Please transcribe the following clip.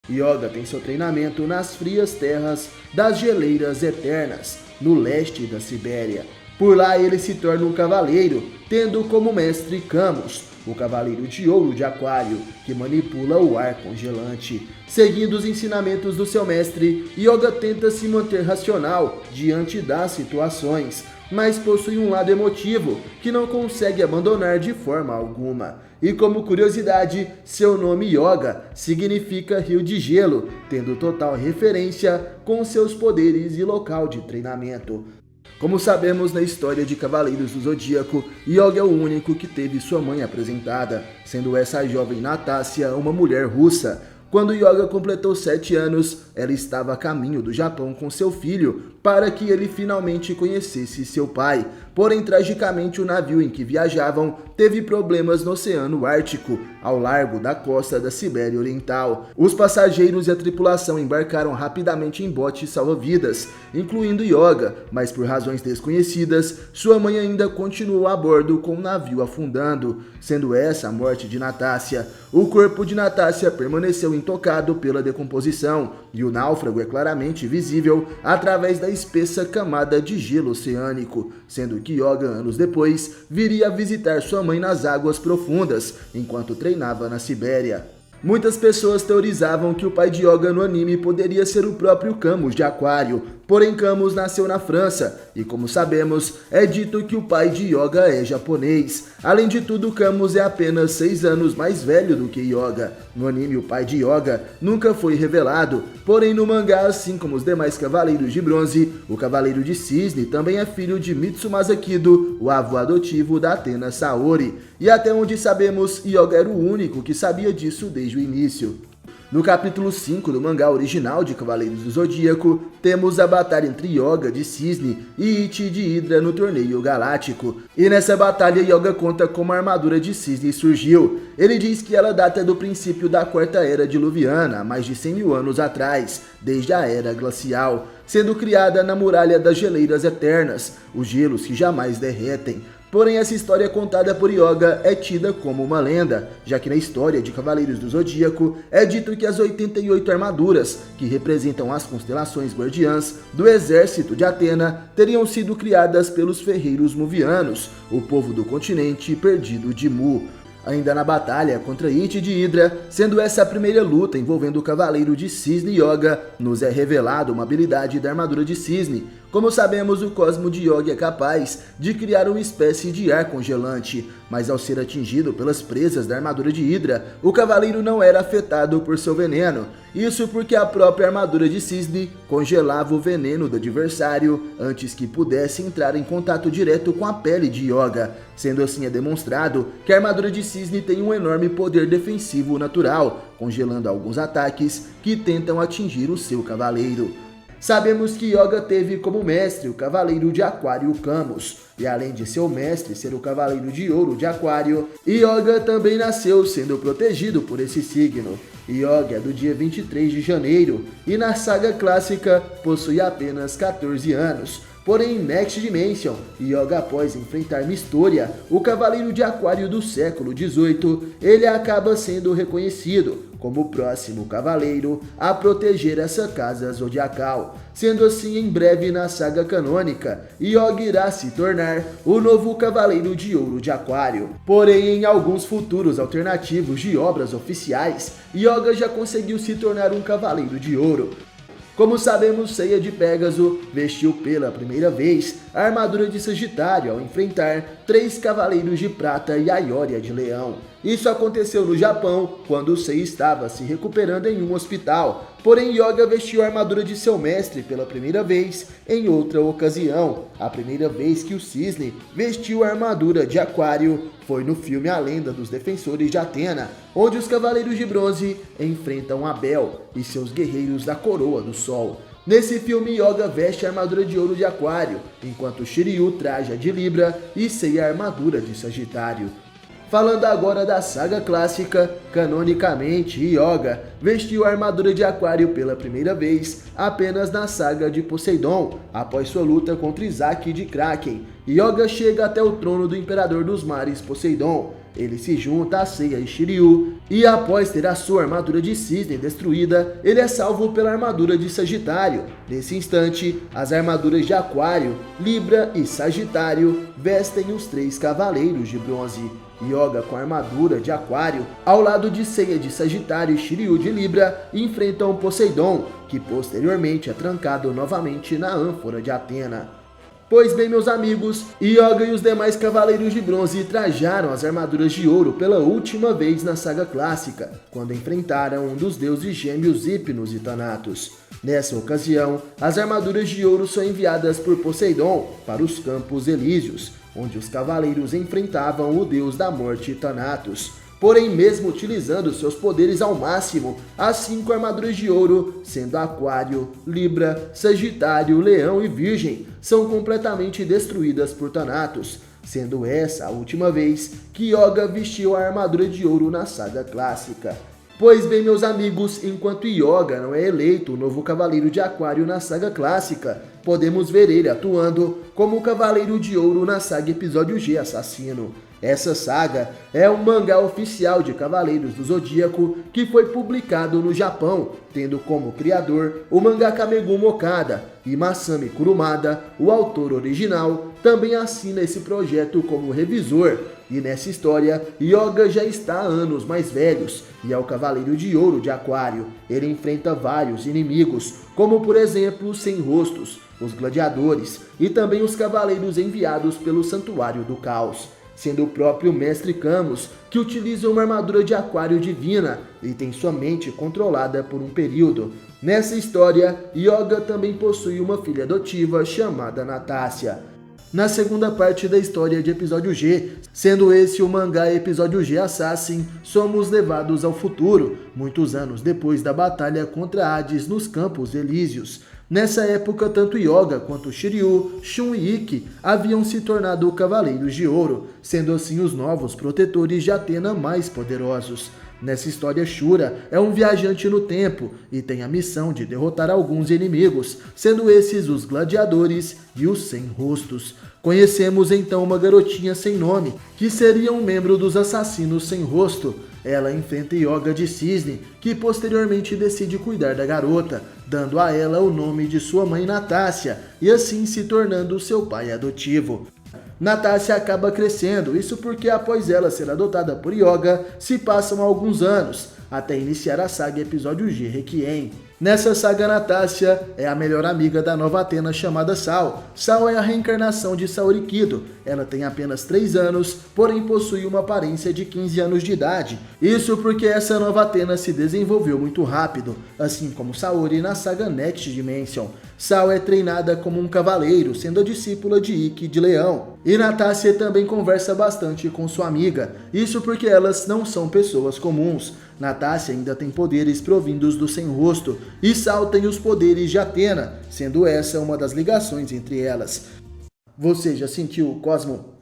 Yoga tem seu treinamento nas frias terras das geleiras eternas, no leste da Sibéria. Por lá ele se torna um cavaleiro, tendo como mestre Camus, o cavaleiro de ouro de Aquário, que manipula o ar congelante. Seguindo os ensinamentos do seu mestre, Yoga tenta se manter racional diante das situações, mas possui um lado emotivo que não consegue abandonar de forma alguma. E como curiosidade, seu nome Yoga significa rio de gelo, tendo total referência com seus poderes e local de treinamento. Como sabemos na história de Cavaleiros do Zodíaco, Yoga é o único que teve sua mãe apresentada, sendo essa jovem Natácia uma mulher russa. Quando Yoga completou 7 anos, ela estava a caminho do Japão com seu filho para que ele finalmente conhecesse seu pai. Porém, tragicamente, o navio em que viajavam teve problemas no Oceano Ártico, ao largo da costa da Sibéria Oriental. Os passageiros e a tripulação embarcaram rapidamente em botes salva-vidas, incluindo Yoga, mas por razões desconhecidas, sua mãe ainda continuou a bordo com o navio afundando, sendo essa a morte de Natácia. O corpo de Natácia permaneceu intocado pela decomposição, e o náufrago é claramente visível através da espessa camada de gelo oceânico, sendo que Yoga, anos depois, viria a visitar sua mãe nas águas profundas, enquanto treinava na Sibéria. Muitas pessoas teorizavam que o pai de Yoga no anime poderia ser o próprio Camus de Aquário, porém Camus nasceu na França, e como sabemos, é dito que o pai de Yoga é japonês. Além de tudo, Camus é apenas 6 anos mais velho do que Yoga. No anime, o pai de Yoga nunca foi revelado, porém no mangá, assim como os demais Cavaleiros de Bronze, o Cavaleiro de Cisne também é filho de Mitsumasa Kido, o avô adotivo da Athena Saori. E até onde sabemos, Yoga era o único que sabia disso desde o início. No capítulo 5 do mangá original de Cavaleiros do Zodíaco, temos a batalha entre Yoga de Cisne e Ichi de Hidra no torneio galáctico. E nessa batalha, Yoga conta como a armadura de Cisne surgiu. Ele diz que ela data do princípio da quarta era diluviana, há mais de 100 mil anos atrás, desde a era glacial, sendo criada na muralha das geleiras eternas, os gelos que jamais derretem. Porém, essa história contada por Yoga é tida como uma lenda, já que na história de Cavaleiros do Zodíaco é dito que as 88 armaduras, que representam as constelações guardiãs do exército de Atena, teriam sido criadas pelos ferreiros muvianos, o povo do continente perdido de Mu. Ainda na batalha contra Ichi de Hidra, sendo essa a primeira luta envolvendo o Cavaleiro de Cisne Yoga, nos é revelado uma habilidade da armadura de Cisne. Como sabemos, o Cosmo de Yoga é capaz de criar uma espécie de ar congelante, mas ao ser atingido pelas presas da armadura de Hidra, o cavaleiro não era afetado por seu veneno. Isso porque a própria armadura de Cisne congelava o veneno do adversário antes que pudesse entrar em contato direto com a pele de Yoga. Sendo assim, é demonstrado que a armadura de Cisne tem um enorme poder defensivo natural, congelando alguns ataques que tentam atingir o seu cavaleiro. Sabemos que Yoga teve como mestre o Cavaleiro de Aquário Camus, e além de seu mestre ser o Cavaleiro de Ouro de Aquário, Yoga também nasceu sendo protegido por esse signo. Yoga é do dia 23 de janeiro, e na saga clássica possui apenas 14 anos. Porém, em Next Dimension, Yoga, após enfrentar Mystoria, o Cavaleiro de Aquário do século XVIII, ele acaba sendo reconhecido como o próximo cavaleiro a proteger essa casa zodiacal. Sendo assim, em breve na saga canônica, Yoga irá se tornar o novo Cavaleiro de Ouro de Aquário. Porém, em alguns futuros alternativos de obras oficiais, Yoga já conseguiu se tornar um Cavaleiro de Ouro. Como sabemos, Seiya de Pégaso vestiu pela primeira vez a armadura de Sagitário ao enfrentar 3 Cavaleiros de Prata e a Ioria de Leão. Isso aconteceu no Japão, quando Seiya estava se recuperando em um hospital. Porém, Yoga vestiu a armadura de seu mestre pela primeira vez em outra ocasião. A primeira vez que o Cisne vestiu a armadura de Aquário foi no filme A Lenda dos Defensores de Atena, onde os Cavaleiros de Bronze enfrentam Abel e seus guerreiros da Coroa do Sol. Nesse filme, Yoga veste a armadura de ouro de Aquário, enquanto Shiryu traja de Libra e Seiya a armadura de Sagitário. Falando agora da saga clássica, canonicamente, Yoga vestiu a armadura de Aquário pela primeira vez apenas na saga de Poseidon, após sua luta contra Isaac de Kraken. Yoga chega até o trono do Imperador dos Mares, Poseidon. ele se junta a Seiya e Shiryu, e após ter a sua armadura de cisne destruída, ele é salvo pela armadura de Sagitário. Nesse instante, as armaduras de Aquário, Libra e Sagitário vestem os 3 cavaleiros de bronze. Yoga com a armadura de Aquário, ao lado de Seiya de Sagitário e Shiryu de Libra, enfrentam Poseidon, que posteriormente é trancado novamente na ânfora de Atena. Pois bem, meus amigos, Yoga e os demais cavaleiros de bronze trajaram as armaduras de ouro pela última vez na saga clássica, quando enfrentaram um dos deuses gêmeos Hypnos e Thanatos. Nessa ocasião, as armaduras de ouro são enviadas por Poseidon para os Campos Elíseos, onde os cavaleiros enfrentavam o deus da morte Thanatos. Porém, mesmo utilizando seus poderes ao máximo, as 5 armaduras de ouro, sendo Aquário, Libra, Sagitário, Leão e Virgem, são completamente destruídas por Thanatos, sendo essa a última vez que Yoga vestiu a armadura de ouro na saga clássica. Pois bem, meus amigos, enquanto Yoga não é eleito o novo Cavaleiro de Aquário na saga clássica, podemos ver ele atuando como o Cavaleiro de Ouro na saga Episódio G Assassino. Essa saga é um mangá oficial de Cavaleiros do Zodíaco que foi publicado no Japão, tendo como criador o mangaka Megumi Okada, e Masami Kurumada, o autor original, também assina esse projeto como revisor. E nessa história, Yoga já está há anos mais velhos e é o Cavaleiro de Ouro de Aquário. Ele enfrenta vários inimigos, como por exemplo os Sem Rostos, os Gladiadores e também os Cavaleiros enviados pelo Santuário do Caos, sendo o próprio Mestre Camus, que utiliza uma armadura de Aquário divina e tem sua mente controlada por um período. Nessa história, Yoga também possui uma filha adotiva chamada Natácia. Na segunda parte da história de Episódio G, sendo esse o mangá Episódio G Assassin, somos levados ao futuro, muitos anos depois da batalha contra Hades nos Campos Elíseos. Nessa época, tanto Yoga quanto Shiryu, Shun e Ikki haviam se tornado Cavaleiros de Ouro, sendo assim os novos protetores de Atena mais poderosos. Nessa história, Shura é um viajante no tempo e tem a missão de derrotar alguns inimigos, sendo esses os Gladiadores e os Sem Rostos. Conhecemos então uma garotinha sem nome, que seria um membro dos Assassinos Sem Rosto. Ela enfrenta Yoga de Cisne, que posteriormente decide cuidar da garota, dando a ela o nome de sua mãe Natácia, e assim se tornando seu pai adotivo. Natácia acaba crescendo, isso porque após ela ser adotada por Yoga, se passam alguns anos, até iniciar a saga Episódio G Requiem. Nessa saga, Natácia é a melhor amiga da nova Atena chamada Sal. Sal é a reencarnação de Saorikido. Ela tem apenas 3 anos, porém possui uma aparência de 15 anos de idade. Isso porque essa nova Atena se desenvolveu muito rápido, assim como Saori na saga Next Dimension. Sal é treinada como um cavaleiro, sendo a discípula de Ikki de Leão. E Natácia também conversa bastante com sua amiga, isso porque elas não são pessoas comuns. Natácia ainda tem poderes provindos do Sem Rosto, e Sal tem os poderes de Atena, sendo essa uma das ligações entre elas. Você já sentiu o Cosmo